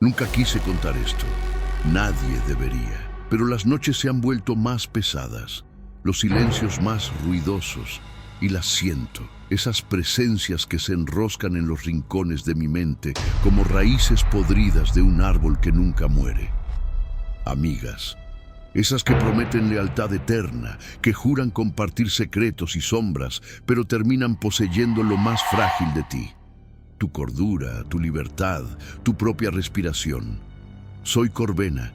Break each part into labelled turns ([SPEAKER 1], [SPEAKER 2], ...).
[SPEAKER 1] Nunca quise contar esto. Nadie debería. Pero las noches se han vuelto más pesadas, los silencios más ruidosos, y las siento. Esas presencias que se enroscan en los rincones de mi mente como raíces podridas de un árbol que nunca muere. Amigas. Esas que prometen lealtad eterna, que juran compartir secretos y sombras, pero terminan poseyendo lo más frágil de ti. Tu cordura, tu libertad, tu propia respiración. Soy Corvena,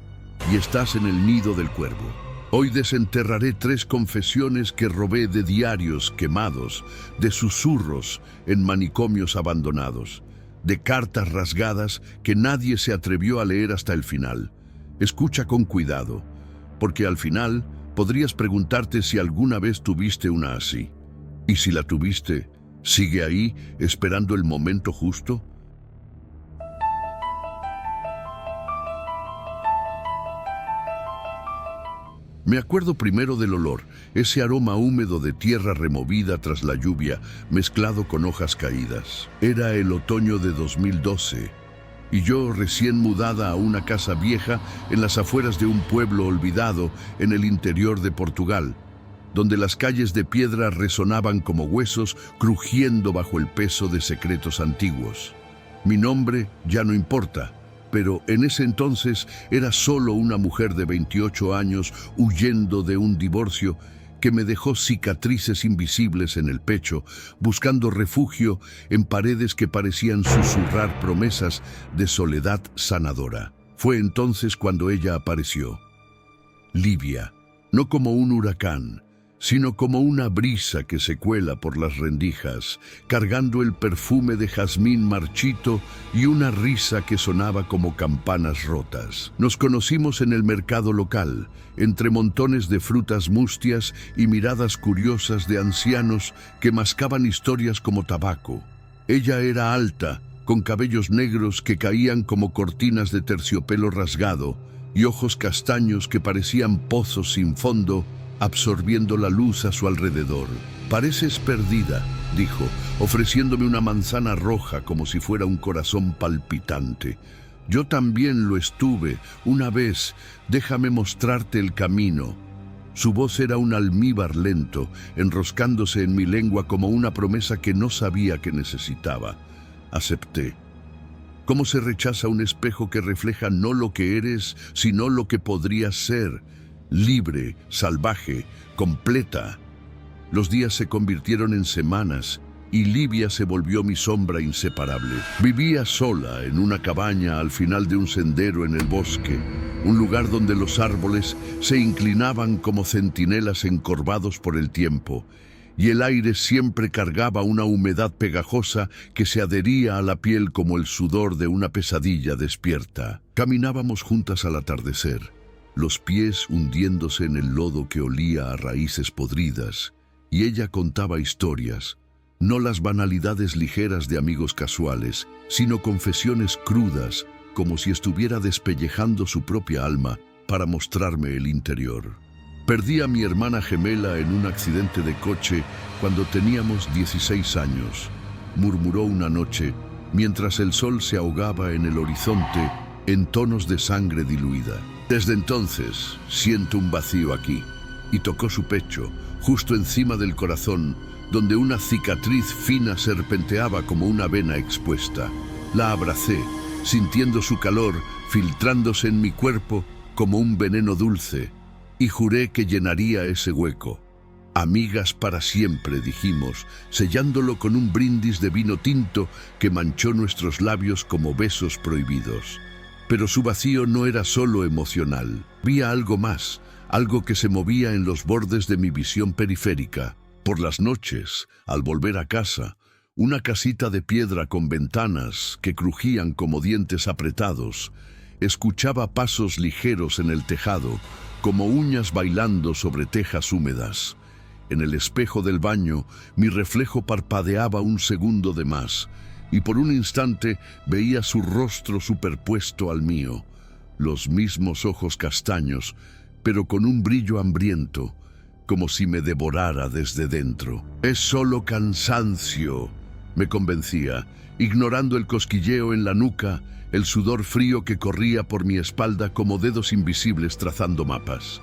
[SPEAKER 1] y estás en el nido del cuervo. Hoy desenterraré 3 confesiones que robé de diarios quemados, de susurros en manicomios abandonados, de cartas rasgadas que nadie se atrevió a leer hasta el final. Escucha con cuidado, porque al final podrías preguntarte si alguna vez tuviste una así. Y si la tuviste, ¿sigue ahí esperando el momento justo? Me acuerdo primero del olor, ese aroma húmedo de tierra removida tras la lluvia, mezclado con hojas caídas. Era el otoño de 2012, y yo recién mudada a una casa vieja en las afueras de un pueblo olvidado en el interior de Portugal, donde las calles de piedra resonaban como huesos crujiendo bajo el peso de secretos antiguos. Mi nombre ya no importa, pero en ese entonces era solo una mujer de 28 años huyendo de un divorcio que me dejó cicatrices invisibles en el pecho, buscando refugio en paredes que parecían susurrar promesas de soledad sanadora. Fue entonces cuando ella apareció. Livia, no como un huracán, sino como una brisa que se cuela por las rendijas, cargando el perfume de jazmín marchito y una risa que sonaba como campanas rotas. Nos conocimos en el mercado local, entre montones de frutas mustias y miradas curiosas de ancianos que mascaban historias como tabaco. Ella era alta, con cabellos negros que caían como cortinas de terciopelo rasgado y ojos castaños que parecían pozos sin fondo, absorbiendo la luz a su alrededor. «Pareces perdida», dijo, ofreciéndome una manzana roja como si fuera un corazón palpitante. «Yo también lo estuve, una vez, déjame mostrarte el camino». Su voz era un almíbar lento, enroscándose en mi lengua como una promesa que no sabía que necesitaba. Acepté. ¿Cómo se rechaza un espejo que refleja no lo que eres, sino lo que podrías ser? Libre, salvaje, completa. Los días se convirtieron en semanas y Livia se volvió mi sombra inseparable. Vivía sola en una cabaña al final de un sendero en el bosque, un lugar donde los árboles se inclinaban como centinelas encorvados por el tiempo, y el aire siempre cargaba una humedad pegajosa que se adhería a la piel como el sudor de una pesadilla despierta. Caminábamos juntas al atardecer, los pies hundiéndose en el lodo que olía a raíces podridas, y ella contaba historias, no las banalidades ligeras de amigos casuales, sino confesiones crudas, como si estuviera despellejando su propia alma para mostrarme el interior. Perdí a mi hermana gemela en un accidente de coche cuando teníamos 16 años, murmuró una noche, mientras el sol se ahogaba en el horizonte en tonos de sangre diluida. Desde entonces siento un vacío aquí, y tocó su pecho, justo encima del corazón, donde una cicatriz fina serpenteaba como una vena expuesta. La abracé, sintiendo su calor filtrándose en mi cuerpo como un veneno dulce, y juré que llenaría ese hueco. Amigas para siempre, dijimos, sellándolo con un brindis de vino tinto que manchó nuestros labios como besos prohibidos. Pero su vacío no era solo emocional. Había algo más, algo que se movía en los bordes de mi visión periférica. Por las noches, al volver a casa, una casita de piedra con ventanas que crujían como dientes apretados, escuchaba pasos ligeros en el tejado, como uñas bailando sobre tejas húmedas. En el espejo del baño, mi reflejo parpadeaba un segundo de más, y por un instante veía su rostro superpuesto al mío, los mismos ojos castaños, pero con un brillo hambriento, como si me devorara desde dentro. «Es solo cansancio», me convencía, ignorando el cosquilleo en la nuca el sudor frío que corría por mi espalda como dedos invisibles trazando mapas.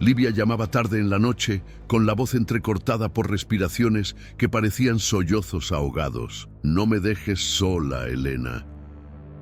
[SPEAKER 1] Livia llamaba tarde en la noche, con la voz entrecortada por respiraciones que parecían sollozos ahogados. No me dejes sola, Elena.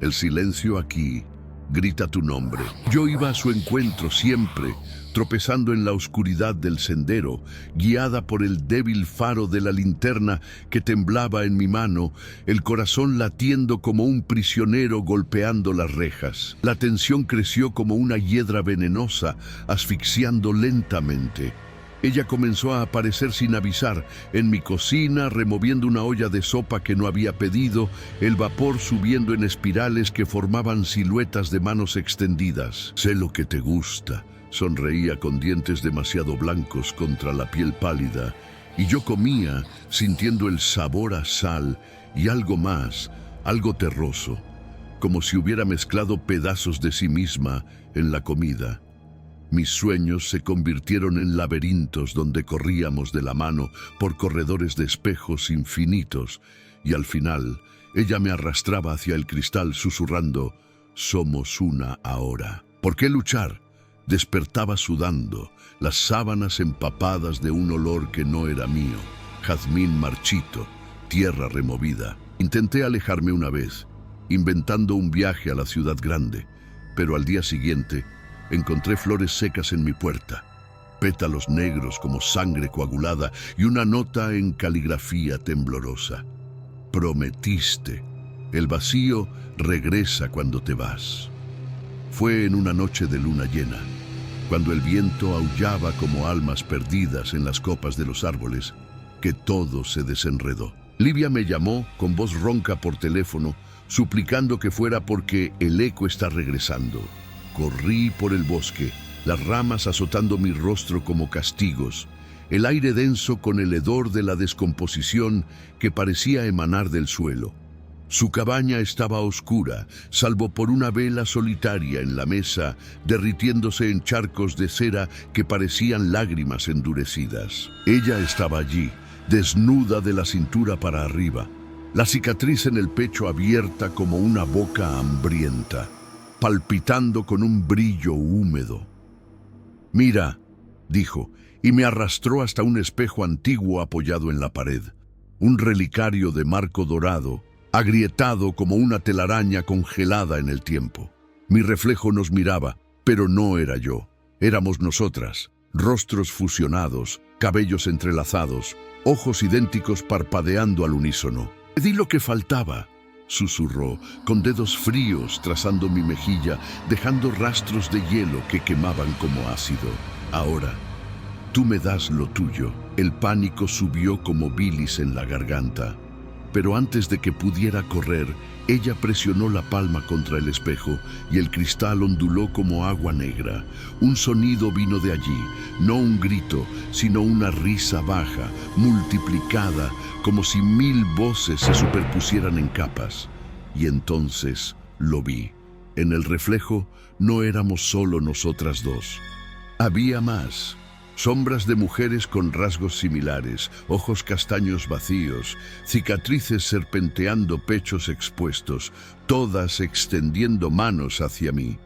[SPEAKER 1] El silencio aquí grita tu nombre. Yo iba a su encuentro siempre, tropezando en la oscuridad del sendero, guiada por el débil faro de la linterna que temblaba en mi mano, el corazón latiendo como un prisionero golpeando las rejas. La tensión creció como una hiedra venenosa, asfixiando lentamente. Ella comenzó a aparecer sin avisar, en mi cocina, removiendo una olla de sopa que no había pedido, el vapor subiendo en espirales que formaban siluetas de manos extendidas. Sé lo que te gusta, sonreía con dientes demasiado blancos contra la piel pálida, y yo comía, sintiendo el sabor a sal y algo más, algo terroso, como si hubiera mezclado pedazos de sí misma en la comida. Mis sueños se convirtieron en laberintos donde corríamos de la mano por corredores de espejos infinitos, y al final ella me arrastraba hacia el cristal susurrando: «Somos una ahora». ¿Por qué luchar? Despertaba sudando, las sábanas empapadas de un olor que no era mío, jazmín marchito, tierra removida. Intenté alejarme una vez, inventando un viaje a la ciudad grande, pero al día siguiente encontré flores secas en mi puerta, pétalos negros como sangre coagulada y una nota en caligrafía temblorosa. Prometiste, el vacío regresa cuando te vas. Fue en una noche de luna llena, cuando el viento aullaba como almas perdidas en las copas de los árboles, que todo se desenredó. Livia me llamó con voz ronca por teléfono, suplicando que fuera porque el eco está regresando. Corrí por el bosque, las ramas azotando mi rostro como castigos, el aire denso con el hedor de la descomposición que parecía emanar del suelo. Su cabaña estaba oscura, salvo por una vela solitaria en la mesa, derritiéndose en charcos de cera que parecían lágrimas endurecidas. Ella estaba allí, desnuda de la cintura para arriba, la cicatriz en el pecho abierta como una boca hambrienta, palpitando con un brillo húmedo. «Mira», dijo, y me arrastró hasta un espejo antiguo apoyado en la pared, un relicario de marco dorado, agrietado como una telaraña congelada en el tiempo. Mi reflejo nos miraba, pero no era yo, éramos nosotras, rostros fusionados, cabellos entrelazados, ojos idénticos parpadeando al unísono. Pedí lo que faltaba, susurró, con dedos fríos trazando mi mejilla, dejando rastros de hielo que quemaban como ácido. Ahora, tú me das lo tuyo. El pánico subió como bilis en la garganta. Pero antes de que pudiera correr, ella presionó la palma contra el espejo y el cristal onduló como agua negra. Un sonido vino de allí, no un grito, sino una risa baja, multiplicada, como si 1000 voces se superpusieran en capas. Y entonces lo vi. En el reflejo no éramos solo nosotras dos. Había más. Sombras de mujeres con rasgos similares, ojos castaños vacíos, cicatrices serpenteando pechos expuestos, todas extendiendo manos hacia mí.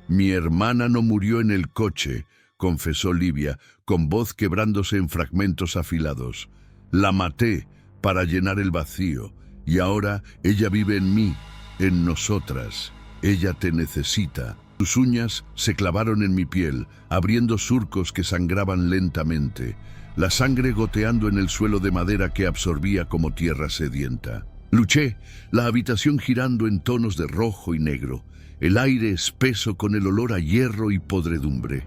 [SPEAKER 1] «Mi hermana no murió en el coche», confesó Livia, con voz quebrándose en fragmentos afilados. «La maté para llenar el vacío, y ahora ella vive en mí, en nosotras. Ella te necesita». Sus uñas se clavaron en mi piel, abriendo surcos que sangraban lentamente, la sangre goteando en el suelo de madera que absorbía como tierra sedienta. Luché, la habitación girando en tonos de rojo y negro, el aire espeso con el olor a hierro y podredumbre.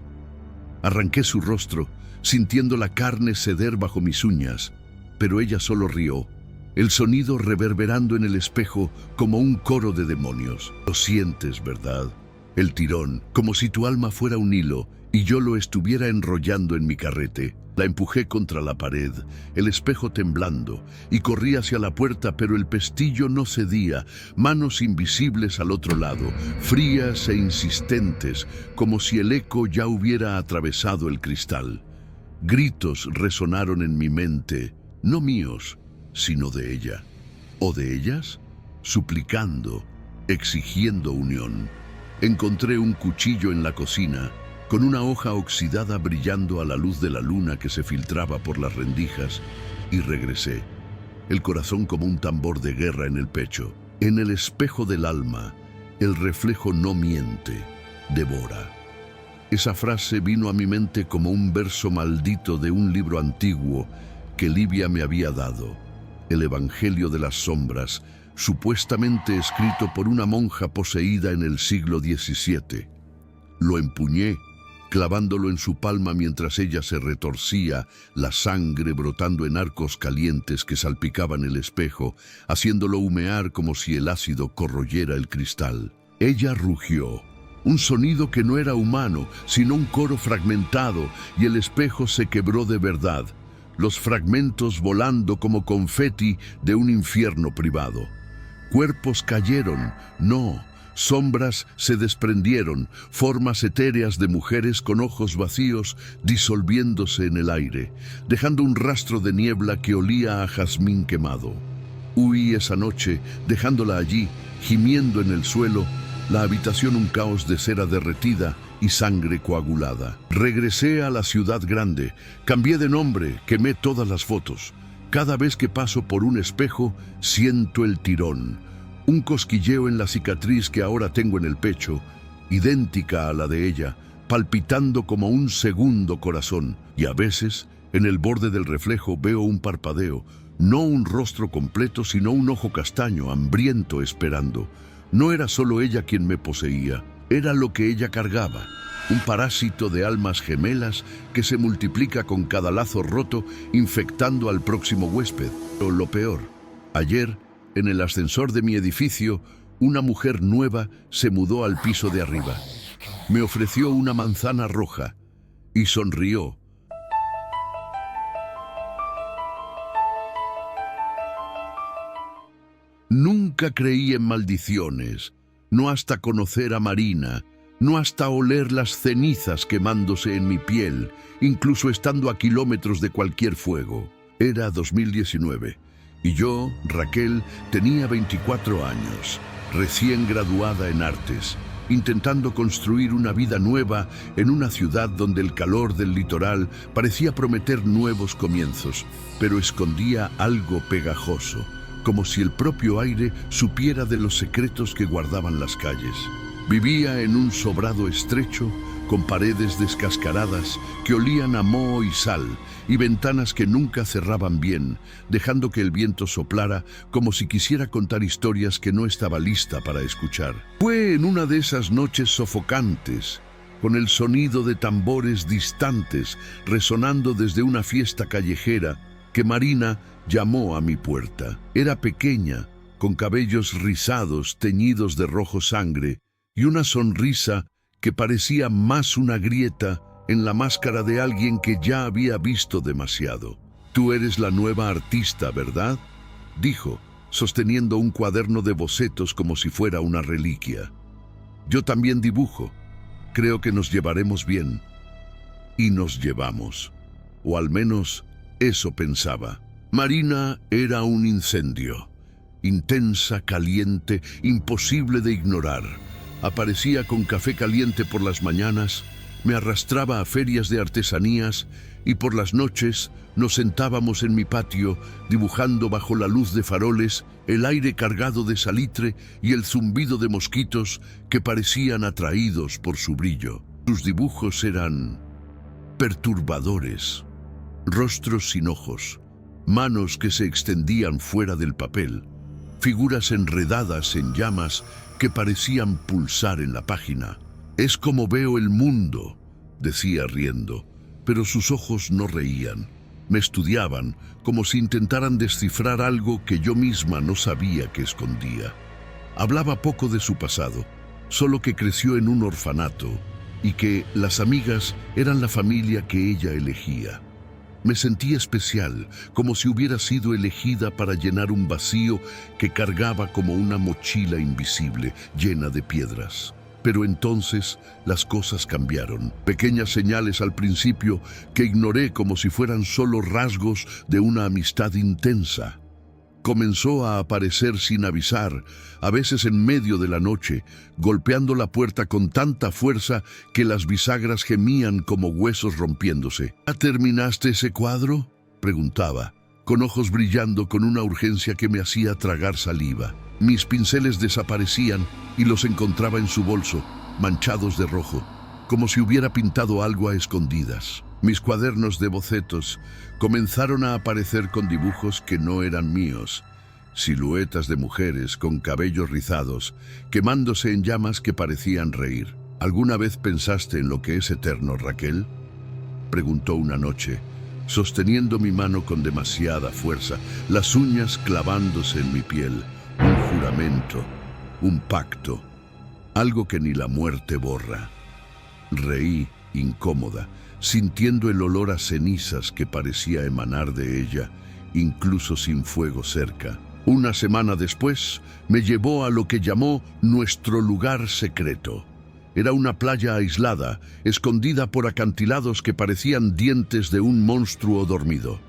[SPEAKER 1] Arranqué su rostro, sintiendo la carne ceder bajo mis uñas, pero ella solo rió, el sonido reverberando en el espejo como un coro de demonios. «Lo sientes, ¿verdad?» El tirón, como si tu alma fuera un hilo y yo lo estuviera enrollando en mi carrete. La empujé contra la pared, el espejo temblando, y corrí hacia la puerta, pero el pestillo no cedía, manos invisibles al otro lado, frías e insistentes, como si el eco ya hubiera atravesado el cristal. Gritos resonaron en mi mente, no míos, sino de ella. ¿O de ellas? Suplicando, exigiendo unión. Encontré un cuchillo en la cocina, con una hoja oxidada brillando a la luz de la luna que se filtraba por las rendijas, y regresé, el corazón como un tambor de guerra en el pecho. En el espejo del alma, el reflejo no miente, devora. Esa frase vino a mi mente como un verso maldito de un libro antiguo que Livia me había dado, el Evangelio de las Sombras, supuestamente escrito por una monja poseída en el siglo XVII. Lo empuñé, clavándolo en su palma mientras ella se retorcía, la sangre brotando en arcos calientes que salpicaban el espejo, haciéndolo humear como si el ácido corroyera el cristal. Ella rugió, un sonido que no era humano, sino un coro fragmentado, y el espejo se quebró de verdad, los fragmentos volando como confeti de un infierno privado. Cuerpos cayeron, no, sombras se desprendieron, formas etéreas de mujeres con ojos vacíos disolviéndose en el aire, dejando un rastro de niebla que olía a jazmín quemado. Huí esa noche, dejándola allí, gimiendo en el suelo, la habitación un caos de cera derretida y sangre coagulada. Regresé a la ciudad grande, cambié de nombre, quemé todas las fotos. Cada vez que paso por un espejo, siento el tirón, un cosquilleo en la cicatriz que ahora tengo en el pecho, idéntica a la de ella, palpitando como un segundo corazón. Y a veces, en el borde del reflejo veo un parpadeo, no un rostro completo, sino un ojo castaño, hambriento, esperando. No era solo ella quien me poseía, era lo que ella cargaba, un parásito de almas gemelas que se multiplica con cada lazo roto, infectando al próximo huésped. Pero lo peor, ayer, en el ascensor de mi edificio, una mujer nueva se mudó al piso de arriba. Me ofreció una manzana roja y sonrió. Nunca creí en maldiciones, no hasta conocer a Marina, no hasta oler las cenizas quemándose en mi piel, incluso estando a kilómetros de cualquier fuego. Era 2019. Y yo, Raquel, tenía 24 años, recién graduada en artes, intentando construir una vida nueva en una ciudad donde el calor del litoral parecía prometer nuevos comienzos, pero escondía algo pegajoso, como si el propio aire supiera de los secretos que guardaban las calles. Vivía en un sobrado estrecho, con paredes descascaradas que olían a moho y sal, y ventanas que nunca cerraban bien, dejando que el viento soplara como si quisiera contar historias que no estaba lista para escuchar. Fue en una de esas noches sofocantes, con el sonido de tambores distantes resonando desde una fiesta callejera, que Marina llamó a mi puerta. Era pequeña, con cabellos rizados teñidos de rojo sangre, y una sonrisa que parecía más una grieta en la máscara de alguien que ya había visto demasiado. «Tú eres la nueva artista, ¿verdad?», dijo, sosteniendo un cuaderno de bocetos como si fuera una reliquia. «Yo también dibujo. Creo que nos llevaremos bien». Y nos llevamos. O al menos eso pensaba. Marina era un incendio. Intensa, caliente, imposible de ignorar. Aparecía con café caliente por las mañanas, me arrastraba a ferias de artesanías y por las noches nos sentábamos en mi patio dibujando bajo la luz de faroles, el aire cargado de salitre y el zumbido de mosquitos que parecían atraídos por su brillo. Sus dibujos eran perturbadores, rostros sin ojos, manos que se extendían fuera del papel, figuras enredadas en llamas que parecían pulsar en la página. «Es como veo el mundo», decía riendo, pero sus ojos no reían. Me estudiaban como si intentaran descifrar algo que yo misma no sabía que escondía. Hablaba poco de su pasado, solo que creció en un orfanato y que las amigas eran la familia que ella elegía. Me sentí especial, como si hubiera sido elegida para llenar un vacío que cargaba como una mochila invisible, llena de piedras. Pero entonces las cosas cambiaron. Pequeñas señales al principio que ignoré como si fueran solo rasgos de una amistad intensa. comenzó a aparecer sin avisar, a veces en medio de la noche, golpeando la puerta con tanta fuerza que las bisagras gemían como huesos rompiéndose. ¿Ya terminaste ese cuadro?, preguntaba, con ojos brillando con una urgencia que me hacía tragar saliva. Mis pinceles desaparecían y los encontraba en su bolso, manchados de rojo, como si hubiera pintado algo a escondidas. Mis cuadernos de bocetos comenzaron a aparecer con dibujos que no eran míos, siluetas de mujeres con cabellos rizados, quemándose en llamas que parecían reír. ¿Alguna vez pensaste en lo que es eterno, Raquel?, preguntó una noche, sosteniendo mi mano con demasiada fuerza, las uñas clavándose en mi piel. Un juramento, un pacto, algo que ni la muerte borra. Reí, incómoda, sintiendo el olor a cenizas que parecía emanar de ella, incluso sin fuego cerca. Una semana después, me llevó a lo que llamó nuestro lugar secreto. Era una playa aislada, escondida por acantilados que parecían dientes de un monstruo dormido.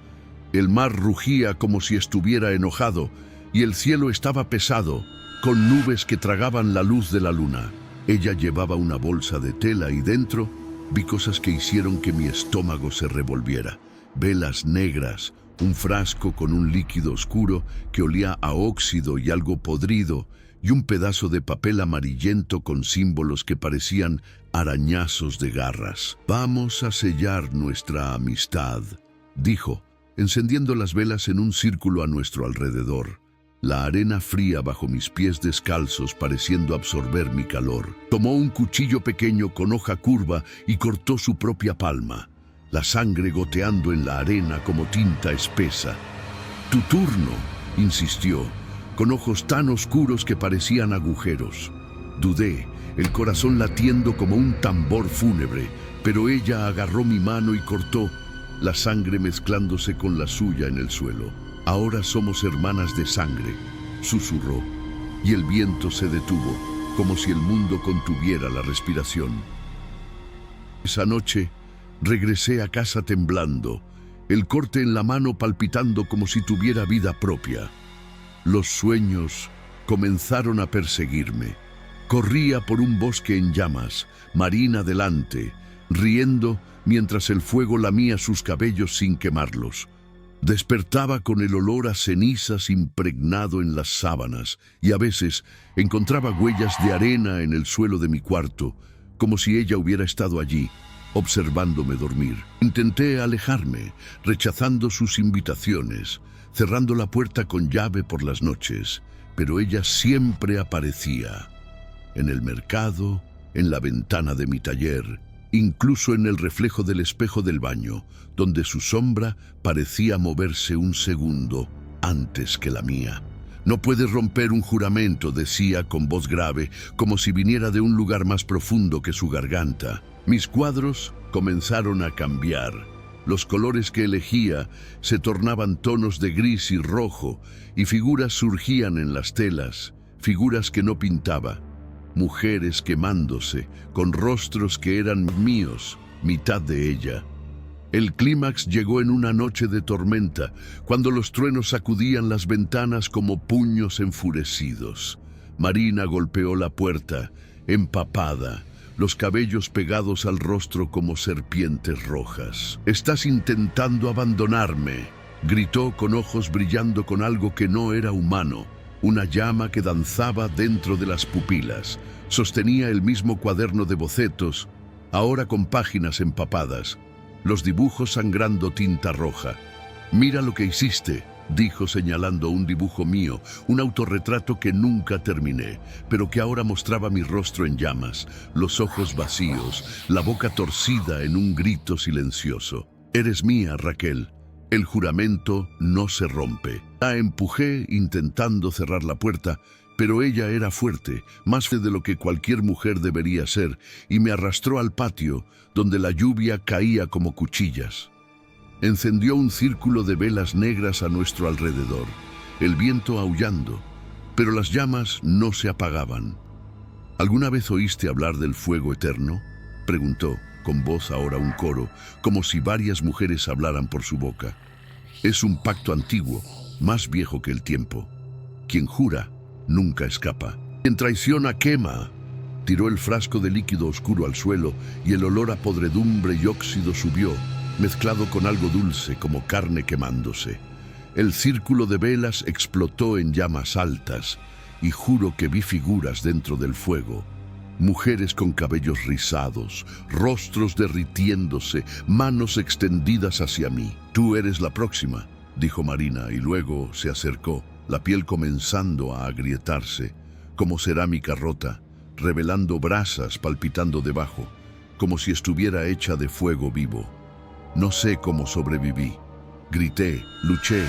[SPEAKER 1] El mar rugía como si estuviera enojado, y el cielo estaba pesado, con nubes que tragaban la luz de la luna. Ella llevaba una bolsa de tela y dentro vi cosas que hicieron que mi estómago se revolviera. Velas negras, un frasco con un líquido oscuro que olía a óxido y algo podrido, y un pedazo de papel amarillento con símbolos que parecían arañazos de garras. «Vamos a sellar nuestra amistad», dijo, encendiendo las velas en un círculo a nuestro alrededor. La arena fría bajo mis pies descalzos pareciendo absorber mi calor. Tomó un cuchillo pequeño con hoja curva y cortó su propia palma, la sangre goteando en la arena como tinta espesa. «Tu turno», insistió, con ojos tan oscuros que parecían agujeros. Dudé, el corazón latiendo como un tambor fúnebre, pero ella agarró mi mano y cortó, la sangre mezclándose con la suya en el suelo. «Ahora somos hermanas de sangre», susurró, y el viento se detuvo, como si el mundo contuviera la respiración. Esa noche regresé a casa temblando, el corte en la mano palpitando como si tuviera vida propia. Los sueños comenzaron a perseguirme. Corría por un bosque en llamas, Marina delante, riendo mientras el fuego lamía sus cabellos sin quemarlos. Despertaba con el olor a cenizas impregnado en las sábanas y a veces encontraba huellas de arena en el suelo de mi cuarto, como si ella hubiera estado allí, observándome dormir. Intenté alejarme, rechazando sus invitaciones, cerrando la puerta con llave por las noches, pero ella siempre aparecía. En el mercado, en la ventana de mi taller, incluso en el reflejo del espejo del baño, donde su sombra parecía moverse un segundo antes que la mía. «No puedes romper un juramento», decía con voz grave, como si viniera de un lugar más profundo que su garganta. Mis cuadros comenzaron a cambiar. Los colores que elegía se tornaban tonos de gris y rojo, y figuras surgían en las telas, figuras que no pintaba. Mujeres quemándose, con rostros que eran míos, mitad de ella. El clímax llegó en una noche de tormenta, cuando los truenos sacudían las ventanas como puños enfurecidos. Marina golpeó la puerta, empapada, los cabellos pegados al rostro como serpientes rojas. «Estás intentando abandonarme», gritó con ojos brillando con algo que no era humano. Una llama que danzaba dentro de las pupilas. Sostenía el mismo cuaderno de bocetos, ahora con páginas empapadas, los dibujos sangrando tinta roja. «Mira lo que hiciste», dijo señalando un dibujo mío, un autorretrato que nunca terminé, pero que ahora mostraba mi rostro en llamas, los ojos vacíos, la boca torcida en un grito silencioso. «Eres mía, Raquel. El juramento no se rompe». La empujé intentando cerrar la puerta, pero ella era fuerte, más fuerte de lo que cualquier mujer debería ser, y me arrastró al patio, donde la lluvia caía como cuchillas. Encendió un círculo de velas negras a nuestro alrededor, el viento aullando, pero las llamas no se apagaban. «¿Alguna vez oíste hablar del fuego eterno?», preguntó, con voz ahora un coro, como si varias mujeres hablaran por su boca. «Es un pacto antiguo, más viejo que el tiempo. Quien jura, nunca escapa. Quien traiciona, quema. Tiró el frasco de líquido oscuro al suelo y el olor a podredumbre y óxido subió, mezclado con algo dulce como carne quemándose. El círculo de velas explotó en llamas altas y juro que vi figuras dentro del fuego. Mujeres con cabellos rizados, rostros derritiéndose, manos extendidas hacia mí. «Tú eres la próxima», dijo Marina, y luego se acercó, la piel comenzando a agrietarse, como cerámica rota, revelando brasas palpitando debajo, como si estuviera hecha de fuego vivo. No sé cómo sobreviví. Grité, luché,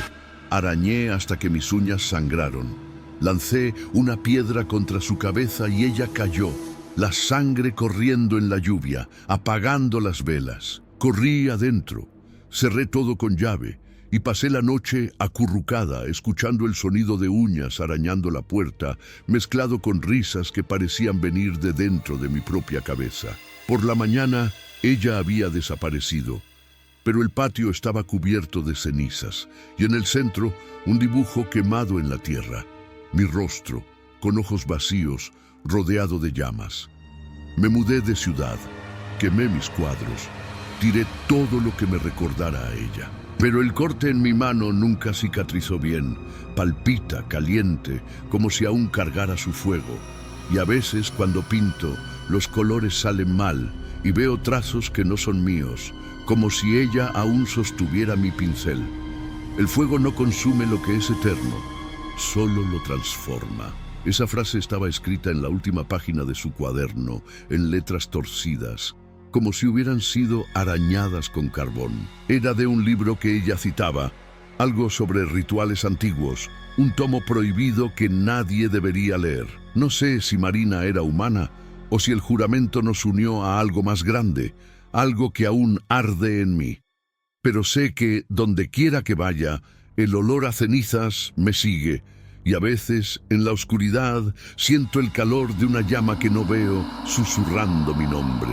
[SPEAKER 1] arañé hasta que mis uñas sangraron. Lancé una piedra contra su cabeza y ella cayó, la sangre corriendo en la lluvia, apagando las velas. Corrí adentro, cerré todo con llave y pasé la noche acurrucada, escuchando el sonido de uñas arañando la puerta, mezclado con risas que parecían venir de dentro de mi propia cabeza. Por la mañana, ella había desaparecido, pero el patio estaba cubierto de cenizas y en el centro un dibujo quemado en la tierra. Mi rostro, con ojos vacíos, rodeado de llamas. Me mudé de ciudad, quemé mis cuadros, tiré todo lo que me recordara a ella. Pero el corte en mi mano nunca cicatrizó bien, palpita, caliente, como si aún cargara su fuego. Y a veces, cuando pinto, los colores salen mal y veo trazos que no son míos, como si ella aún sostuviera mi pincel. El fuego no consume lo que es eterno, solo lo transforma. Esa frase estaba escrita en la última página de su cuaderno, en letras torcidas, como si hubieran sido arañadas con carbón. Era de un libro que ella citaba, algo sobre rituales antiguos, un tomo prohibido que nadie debería leer. No sé si Marina era humana o si el juramento nos unió a algo más grande, algo que aún arde en mí. Pero sé que, donde quiera que vaya, el olor a cenizas me sigue, y a veces, en la oscuridad, siento el calor de una llama que no veo susurrando mi nombre.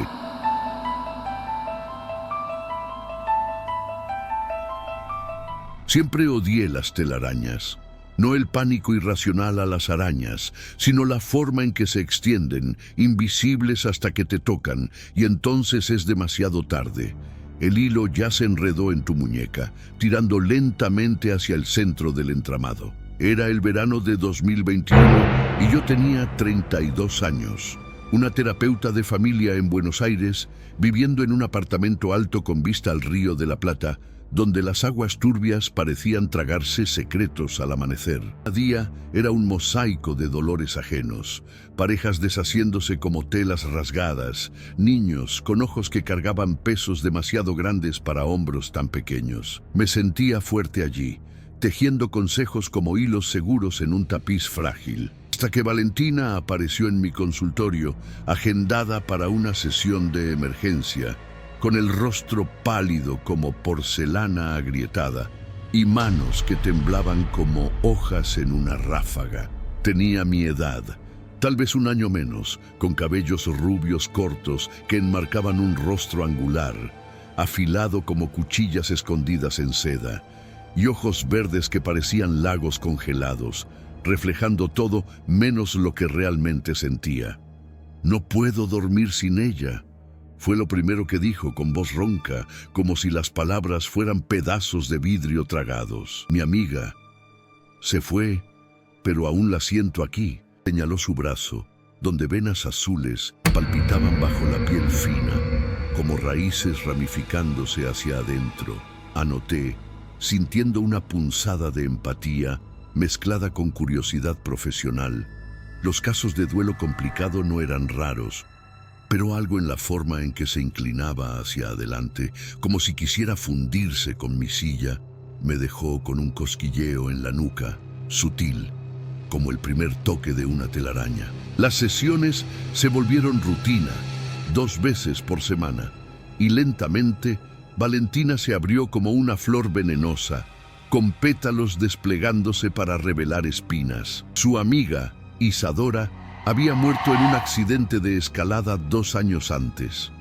[SPEAKER 1] Siempre odié las telarañas. No el pánico irracional a las arañas, sino la forma en que se extienden, invisibles hasta que te tocan, y entonces es demasiado tarde. El hilo ya se enredó en tu muñeca, tirando lentamente hacia el centro del entramado. Era el verano de 2021 y yo tenía 32 años. Una terapeuta de familia en Buenos Aires, viviendo en un apartamento alto con vista al Río de la Plata, donde las aguas turbias parecían tragarse secretos al amanecer. Cada día era un mosaico de dolores ajenos, parejas deshaciéndose como telas rasgadas, niños con ojos que cargaban pesos demasiado grandes para hombros tan pequeños. Me sentía fuerte allí, tejiendo consejos como hilos seguros en un tapiz frágil. Hasta que Valentina apareció en mi consultorio, agendada para una sesión de emergencia, con el rostro pálido como porcelana agrietada y manos que temblaban como hojas en una ráfaga. Tenía mi edad, tal vez un año menos, con cabellos rubios cortos que enmarcaban un rostro angular, afilado como cuchillas escondidas en seda, y ojos verdes que parecían lagos congelados, reflejando todo menos lo que realmente sentía. «No puedo dormir sin ella», fue lo primero que dijo con voz ronca, como si las palabras fueran pedazos de vidrio tragados. «Mi amiga se fue, pero aún la siento aquí», señaló su brazo, donde venas azules palpitaban bajo la piel fina, como raíces ramificándose hacia adentro. Anoté, sintiendo una punzada de empatía mezclada con curiosidad profesional. Los casos de duelo complicado no eran raros, pero algo en la forma en que se inclinaba hacia adelante, como si quisiera fundirse con mi silla, me dejó con un cosquilleo en la nuca, sutil, como el primer toque de una telaraña. Las sesiones se volvieron rutina, 2 veces por semana, y lentamente Valentina se abrió como una flor venenosa, con pétalos desplegándose para revelar espinas. Su amiga, Isadora, había muerto en un accidente de escalada 2 años antes.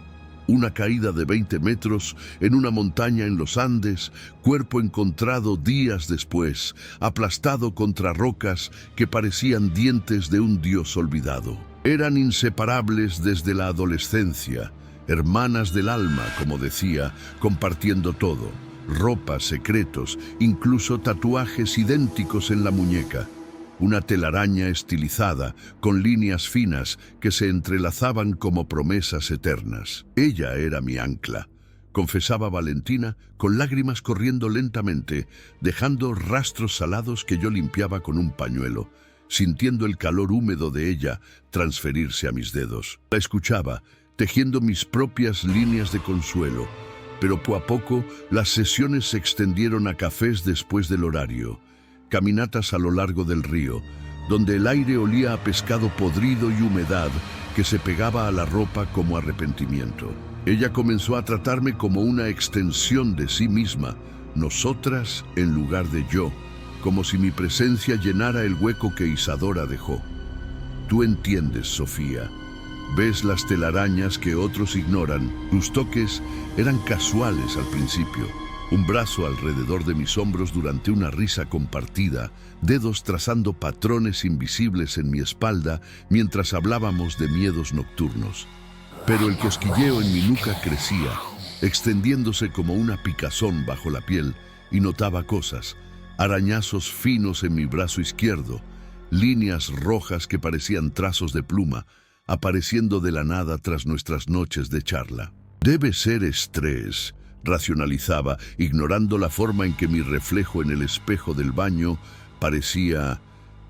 [SPEAKER 1] Una caída de 20 metros en una montaña en los Andes, cuerpo encontrado días después, aplastado contra rocas que parecían dientes de un dios olvidado. Eran inseparables desde la adolescencia, hermanas del alma, como decía, compartiendo todo, ropa, secretos, incluso tatuajes idénticos en la muñeca. Una telaraña estilizada, con líneas finas que se entrelazaban como promesas eternas. Ella era mi ancla, confesaba Valentina, con lágrimas corriendo lentamente, dejando rastros salados que yo limpiaba con un pañuelo, sintiendo el calor húmedo de ella transferirse a mis dedos. La escuchaba, tejiendo mis propias líneas de consuelo, pero poco a poco las sesiones se extendieron a cafés después del horario, caminatas a lo largo del río, donde el aire olía a pescado podrido y humedad que se pegaba a la ropa como arrepentimiento. Ella comenzó a tratarme como una extensión de sí misma, nosotras en lugar de yo, como si mi presencia llenara el hueco que Isadora dejó. Tú entiendes, Sofía. Ves las telarañas que otros ignoran. Tus toques eran casuales al principio. Un brazo alrededor de mis hombros durante una risa compartida, dedos trazando patrones invisibles en mi espalda mientras hablábamos de miedos nocturnos. Pero el cosquilleo en mi nuca crecía, extendiéndose como una picazón bajo la piel, y notaba cosas, arañazos finos en mi brazo izquierdo, líneas rojas que parecían trazos de pluma, apareciendo de la nada tras nuestras noches de charla. Debe ser estrés, racionalizaba, ignorando la forma en que mi reflejo en el espejo del baño parecía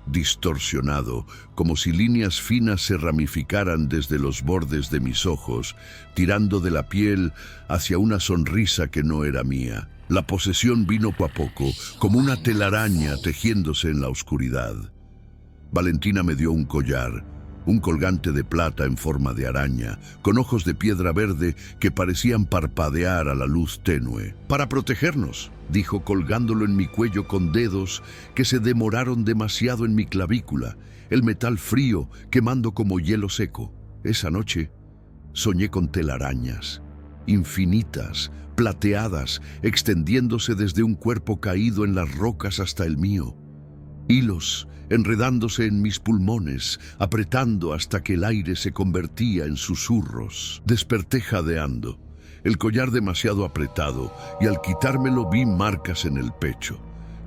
[SPEAKER 1] distorsionado, como si líneas finas se ramificaran desde los bordes de mis ojos, tirando de la piel hacia una sonrisa que no era mía. La posesión vino poco a poco, como una telaraña tejiéndose en la oscuridad. Valentina me dio un collar, un colgante de plata en forma de araña, con ojos de piedra verde que parecían parpadear a la luz tenue. «Para protegernos», dijo, colgándolo en mi cuello con dedos que se demoraron demasiado en mi clavícula, el metal frío quemando como hielo seco. Esa noche soñé con telarañas, infinitas, plateadas, extendiéndose desde un cuerpo caído en las rocas hasta el mío. Hilos enredándose en mis pulmones, apretando hasta que el aire se convertía en susurros. Desperté jadeando, el collar demasiado apretado, y al quitármelo vi marcas en el pecho,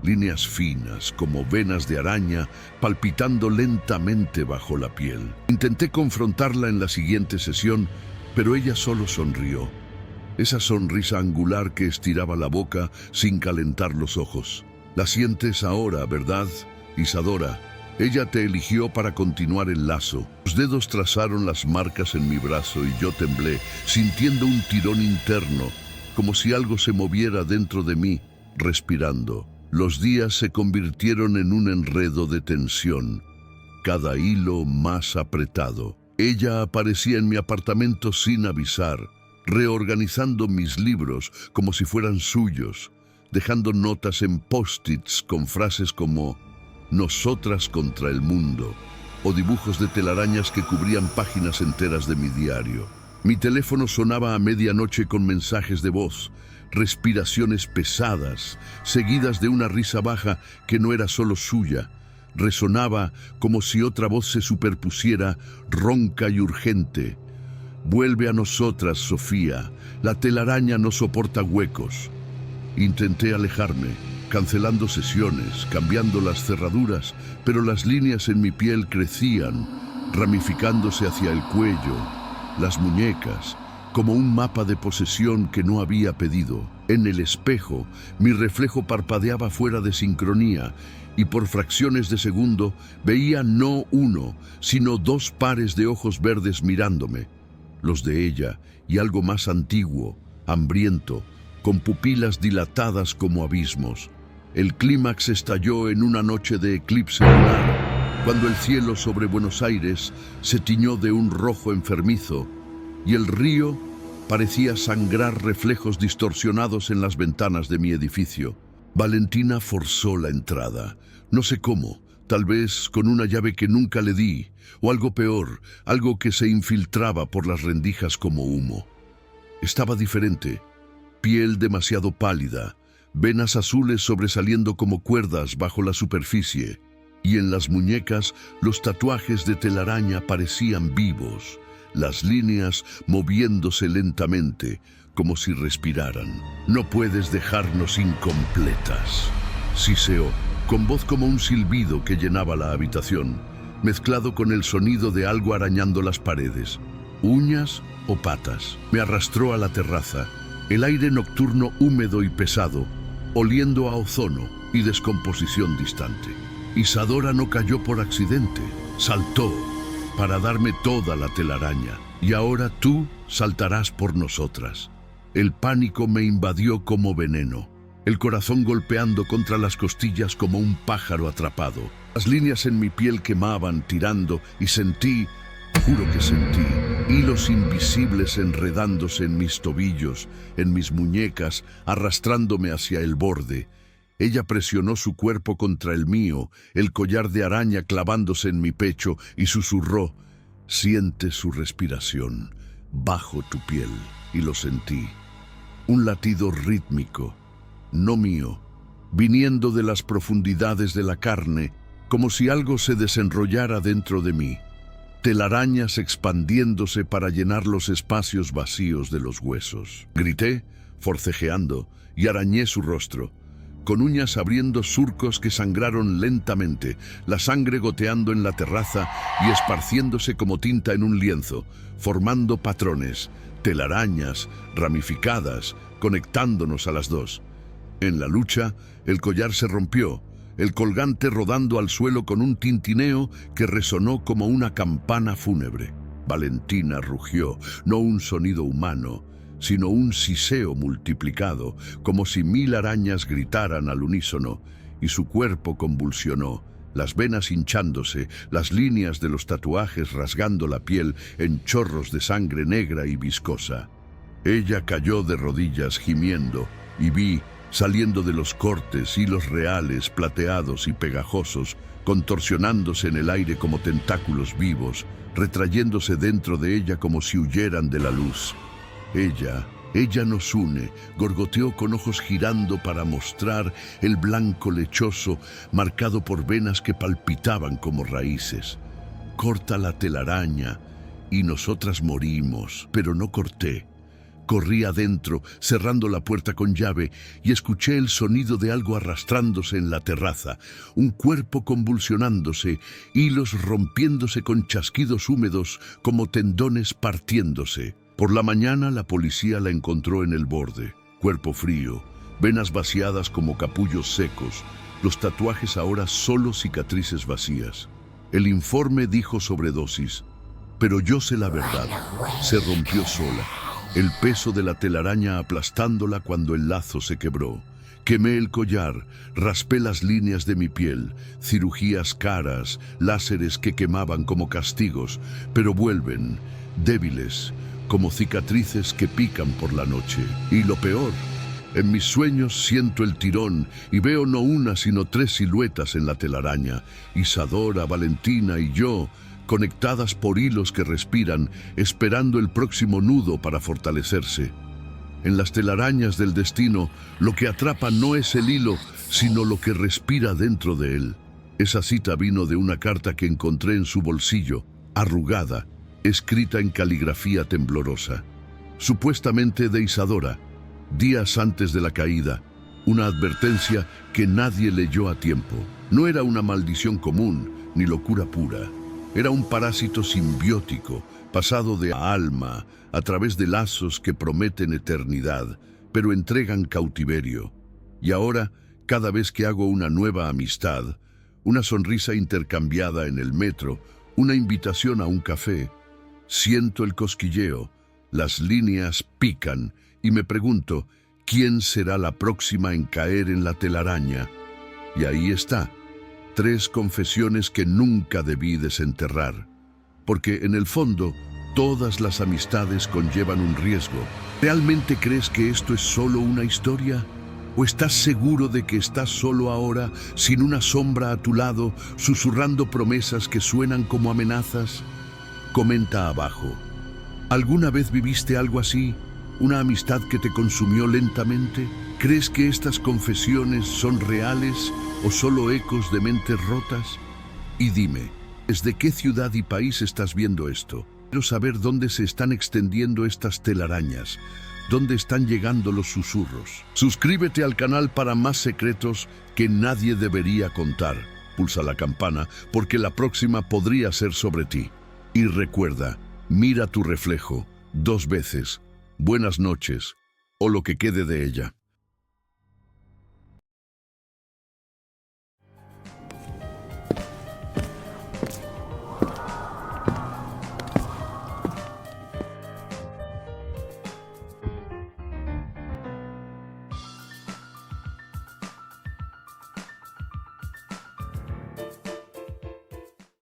[SPEAKER 1] líneas finas como venas de araña palpitando lentamente bajo la piel. Intenté confrontarla en la siguiente sesión, pero ella solo sonrió. Esa sonrisa angular que estiraba la boca sin calentar los ojos. La sientes ahora, ¿verdad, Isadora? Ella te eligió para continuar el lazo. Los dedos trazaron las marcas en mi brazo y yo temblé, sintiendo un tirón interno, como si algo se moviera dentro de mí, respirando. Los días se convirtieron en un enredo de tensión, cada hilo más apretado. Ella aparecía en mi apartamento sin avisar, reorganizando mis libros como si fueran suyos, dejando notas en post-its con frases como «Nosotras contra el mundo», o dibujos de telarañas que cubrían páginas enteras de mi diario. Mi teléfono sonaba a medianoche con mensajes de voz, respiraciones pesadas, seguidas de una risa baja que no era solo suya. Resonaba como si otra voz se superpusiera, ronca y urgente. «Vuelve a nosotras, Sofía. La telaraña no soporta huecos». Intenté alejarme, cancelando sesiones, cambiando las cerraduras, pero las líneas en mi piel crecían, ramificándose hacia el cuello, las muñecas, como un mapa de posesión que no había pedido. En el espejo, mi reflejo parpadeaba fuera de sincronía, y por fracciones de segundo veía no uno, sino dos pares de ojos verdes mirándome, los de ella y algo más antiguo, hambriento, con pupilas dilatadas como abismos. El clímax estalló en una noche de eclipse lunar, cuando el cielo sobre Buenos Aires se tiñó de un rojo enfermizo y el río parecía sangrar reflejos distorsionados en las ventanas de mi edificio. Valentina forzó la entrada, no sé cómo, tal vez con una llave que nunca le di, o algo peor, algo que se infiltraba por las rendijas como humo. Estaba diferente. Piel demasiado pálida, venas azules sobresaliendo como cuerdas bajo la superficie, y en las muñecas los tatuajes de telaraña parecían vivos, las líneas moviéndose lentamente, como si respiraran. «No puedes dejarnos incompletas», siseó, con voz como un silbido que llenaba la habitación, mezclado con el sonido de algo arañando las paredes. ¿Uñas o patas? Me arrastró a la terraza, el aire nocturno húmedo y pesado, oliendo a ozono y descomposición distante. Isadora no cayó por accidente, saltó para darme toda la telaraña, y ahora tú saltarás por nosotras. El pánico me invadió como veneno, el corazón golpeando contra las costillas como un pájaro atrapado. Las líneas en mi piel quemaban, tirando, y sentí, juro que sentí, hilos invisibles enredándose en mis tobillos, en mis muñecas, arrastrándome hacia el borde. Ella presionó su cuerpo contra el mío, el collar de araña clavándose en mi pecho, y susurró: «Siente su respiración bajo tu piel», y lo sentí. Un latido rítmico, no mío, viniendo de las profundidades de la carne, como si algo se desenrollara dentro de mí. Telarañas expandiéndose para llenar los espacios vacíos de los huesos. Grité, forcejeando, y arañé su rostro, con uñas abriendo surcos que sangraron lentamente, la sangre goteando en la terraza y esparciéndose como tinta en un lienzo, formando patrones, telarañas ramificadas, conectándonos a las dos. En la lucha, el collar se rompió, el colgante rodando al suelo con un tintineo que resonó como una campana fúnebre. Valentina rugió, no un sonido humano, sino un siseo multiplicado, como si 1000 arañas gritaran al unísono, y su cuerpo convulsionó, las venas hinchándose, las líneas de los tatuajes rasgando la piel en chorros de sangre negra y viscosa. Ella cayó de rodillas gimiendo, y vi, saliendo de los cortes, hilos reales, plateados y pegajosos, contorsionándose en el aire como tentáculos vivos, retrayéndose dentro de ella como si huyeran de la luz. Ella nos une, gorgoteó con ojos girando para mostrar el blanco lechoso marcado por venas que palpitaban como raíces. Corta la telaraña y nosotras morimos, pero no corté. Corrí adentro, cerrando la puerta con llave, y escuché el sonido de algo arrastrándose en la terraza, un cuerpo convulsionándose, hilos rompiéndose con chasquidos húmedos como tendones partiéndose. Por la mañana la policía la encontró en el borde, cuerpo frío, venas vaciadas como capullos secos, los tatuajes ahora solo cicatrices vacías. El informe dijo sobredosis, pero yo sé la verdad, se rompió sola. El peso de la telaraña aplastándola cuando el lazo se quebró. Quemé el collar, raspé las líneas de mi piel, cirugías caras, láseres que quemaban como castigos, pero vuelven, débiles, como cicatrices que pican por la noche. Y lo peor, en mis sueños siento el tirón y veo no una sino 3 siluetas en la telaraña, Isadora, Valentina y yo, conectadas por hilos que respiran, esperando el próximo nudo para fortalecerse. En las telarañas del destino, lo que atrapa no es el hilo, sino lo que respira dentro de él. Esa cita vino de una carta que encontré en su bolsillo, arrugada, escrita en caligrafía temblorosa, supuestamente de Isadora, días antes de la caída, una advertencia que nadie leyó a tiempo. No era una maldición común, ni locura pura. Era un parásito simbiótico, pasado de alma, a través de lazos que prometen eternidad, pero entregan cautiverio. Y ahora, cada vez que hago una nueva amistad, una sonrisa intercambiada en el metro, una invitación a un café, siento el cosquilleo, las líneas pican y me pregunto, ¿quién será la próxima en caer en la telaraña? Y ahí está, 3 confesiones que nunca debí desenterrar. Porque en el fondo, todas las amistades conllevan un riesgo. ¿Realmente crees que esto es solo una historia? ¿O estás seguro de que estás solo ahora, sin una sombra a tu lado, susurrando promesas que suenan como amenazas? Comenta abajo. ¿Alguna vez viviste algo así? ¿Una amistad que te consumió lentamente? ¿Crees que estas confesiones son reales o solo ecos de mentes rotas? Y dime, ¿desde qué ciudad y país estás viendo esto? Quiero saber dónde se están extendiendo estas telarañas, dónde están llegando los susurros. Suscríbete al canal para más secretos que nadie debería contar. Pulsa la campana porque la próxima podría ser sobre ti. Y recuerda, mira tu reflejo 2 veces. Buenas noches, o lo que quede de ella.